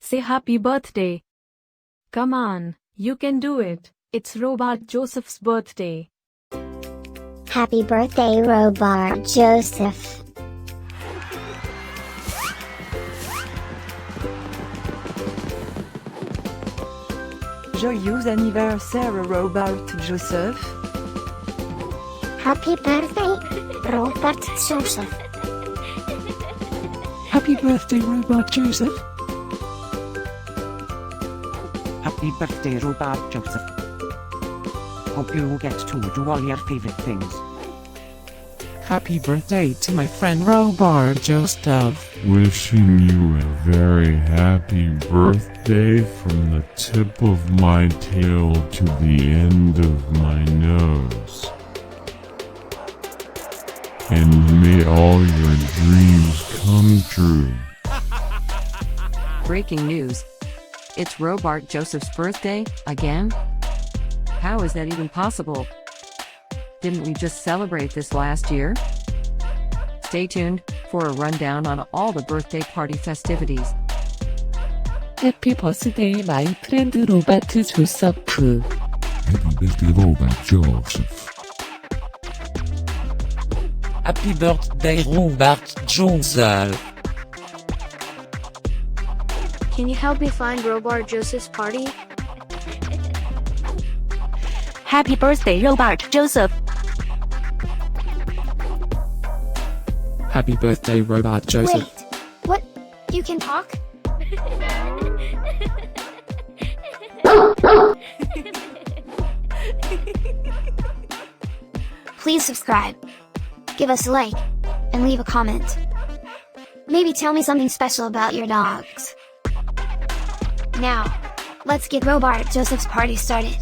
Say happy birthday. Come on, you can do it. It's Robart Joseph's birthday. Happy birthday, Robart Joseph. Joyeux anniversaire, Robart Joseph. Happy birthday, Robart Joseph. Happy birthday, Robart Joseph. Happy birthday, Robart Joseph. Hope you get to do all your favorite things. Happy birthday to my friend Robart Joseph. Wishing you a very happy birthday from the tip of my tail to the end of my nose. And may all your dreams come true. Breaking news. It's Robart Joseph's birthday, again? How is that even possible? Didn't we just celebrate this last year? Stay tuned for a rundown on all the birthday party festivities. Happy birthday, my friend Robart Joseph. Happy birthday, Robart Joseph. Happy birthday, Robart Joseph. Can you help me find Robart Joseph's party? Happy birthday, Robart Joseph. Happy birthday, Robart Joseph. Wait, what? You can talk? Please subscribe, give us a like, and leave a comment. Maybe tell me something special about your dogs. Now, let's get Robart Joseph's party started.